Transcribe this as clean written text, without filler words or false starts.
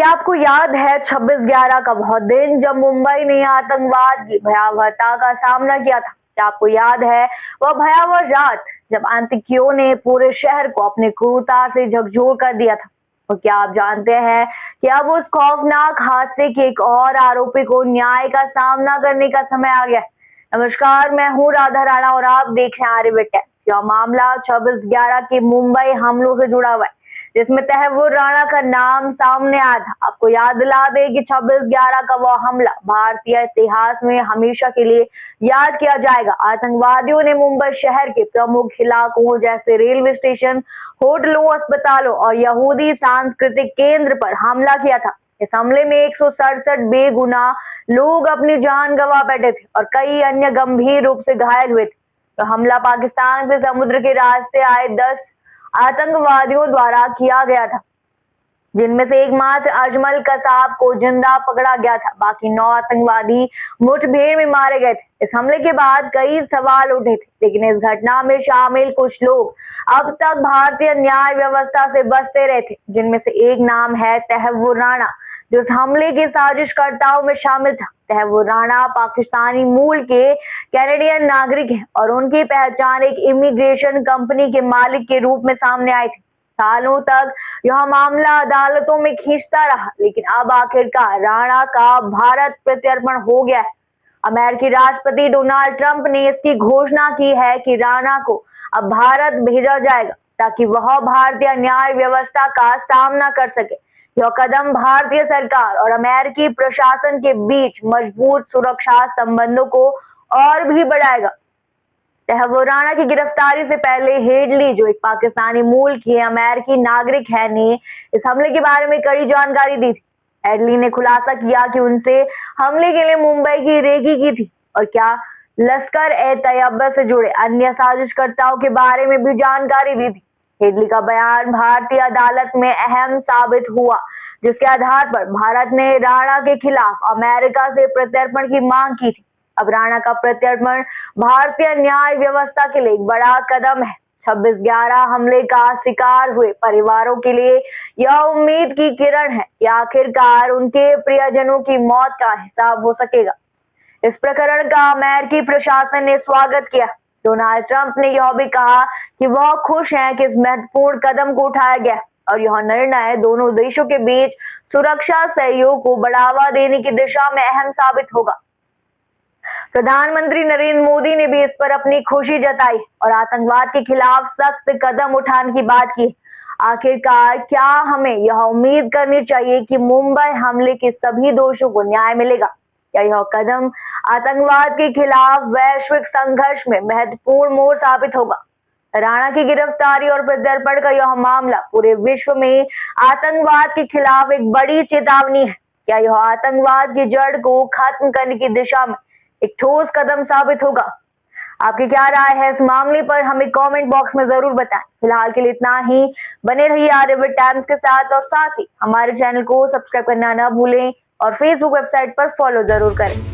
क्या आपको याद है 26/11 का वह दिन जब मुंबई ने आतंकवाद की भयावहता का सामना किया था? क्या आपको याद है वह भयावह रात जब आतंकियों ने पूरे शहर को अपने क्रूरता से झकझोर कर दिया था? और क्या आप जानते हैं कि अब उस खौफनाक हादसे के एक और आरोपी को न्याय का सामना करने का समय आ गया है? नमस्कार, मैं हूँ राधा राणा और आप देख रहे हैं आर्यभट्ट टाइम्स। यह मामला 26/11 के मुंबई हमलों से जुड़ा हुआ है, जिसमें तहव्वुर राणा का नाम सामने आया था। आपको याद दिला दे कि 26/11 का वह हमला भारतीय इतिहास में हमेशा के लिए याद किया जाएगा। आतंकवादियों ने मुंबई शहर के प्रमुख इलाकों जैसे रेलवे स्टेशन, होटलों, अस्पतालों और यहूदी सांस्कृतिक केंद्र पर हमला किया था। इस हमले में 167 बेगुनाह लोग अपनी जान गंवा बैठे थे और कई अन्य गंभीर रूप से घायल हुए थे। तो हमला पाकिस्तान से समुद्र के रास्ते आए 10 आतंकवादियों द्वारा किया गया था, जिनमें से एकमात्र अजमल कसाब को जिंदा पकड़ा गया था। बाकी 9 आतंकवादी मुठभेड़ में मारे गए थे। इस हमले के बाद कई सवाल उठे थे, लेकिन इस घटना में शामिल कुछ लोग अब तक भारतीय न्याय व्यवस्था से बचते रहे थे, जिनमें से एक नाम है तहव्वुर राणा, जो इस हमले के साजिशकर्ताओं में शामिल था। तहव्वुर राणा पाकिस्तानी मूल के कैनेडियन नागरिक हैं और उनकी पहचान एक इमिग्रेशन कंपनी के मालिक के रूप में सामने आई थी। सालों तक यह मामला अदालतों में खींचता रहा, लेकिन अब आखिरकार राणा का भारत प्रत्यर्पण हो गया है। अमेरिकी राष्ट्रपति डोनाल्ड ट्रंप ने इसकी घोषणा की है कि राणा को अब भारत भेजा जाएगा ताकि वह भारतीय न्याय व्यवस्था का सामना कर सके। यह कदम भारतीय सरकार और अमेरिकी प्रशासन के बीच मजबूत सुरक्षा संबंधों को और भी बढ़ाएगा। तहव्वुर राणा की गिरफ्तारी से पहले हेडली, जो एक पाकिस्तानी मूल के अमेरिकी नागरिक है, ने इस हमले के बारे में कड़ी जानकारी दी थी। हेडली ने खुलासा किया कि उनसे हमले के लिए मुंबई की रेकी की थी और क्या लश्कर-ए-तैयबा से जुड़े अन्य साजिशकर्ताओं के बारे में भी जानकारी दी थी। हेडली का बयान भारतीय अदालत में अहम साबित हुआ, जिसके आधार पर भारत ने राणा के खिलाफ अमेरिका से प्रत्यर्पण की मांग की थी। अब राणा का प्रत्यर्पण भारतीय न्याय व्यवस्था के लिए एक बड़ा कदम है। 26/11 हमले का शिकार हुए परिवारों के लिए यह उम्मीद की किरण है कि आखिरकार उनके प्रियजनों की मौत का हिसाब हो सकेगा। इस प्रकरण का अमेरिकी प्रशासन ने स्वागत किया। डोनाल्ड ट्रंप ने यह भी कहा कि वह खुश हैं कि इस महत्वपूर्ण कदम को उठाया गया और यह निर्णय दोनों देशों के बीच सुरक्षा सहयोग को बढ़ावा देने की दिशा में अहम साबित होगा। प्रधानमंत्री नरेंद्र मोदी ने भी इस पर अपनी खुशी जताई और आतंकवाद के खिलाफ सख्त कदम उठाने की बात की। आखिरकार क्या हमें यह उम्मीद करनी चाहिए कि मुंबई हमले के सभी दोषियों को न्याय मिलेगा? क्या यह कदम आतंकवाद के खिलाफ वैश्विक संघर्ष में महत्वपूर्ण मोड़ साबित होगा? राणा की गिरफ्तारी और प्रत्यर्पण का यह मामला पूरे विश्व में आतंकवाद के खिलाफ एक बड़ी चेतावनी है। क्या यह आतंकवाद की जड़ को खत्म करने की दिशा में एक ठोस कदम साबित होगा? आपकी क्या राय है इस मामले पर? हमें कमेंट बॉक्स में जरूर बताएं। फिलहाल के लिए इतना ही। बने रहिए आर्यभट्ट टाइम्स के साथ और साथ ही हमारे चैनल को सब्सक्राइब करना न भूलें और फेसबुक वेबसाइट पर फॉलो जरूर करें।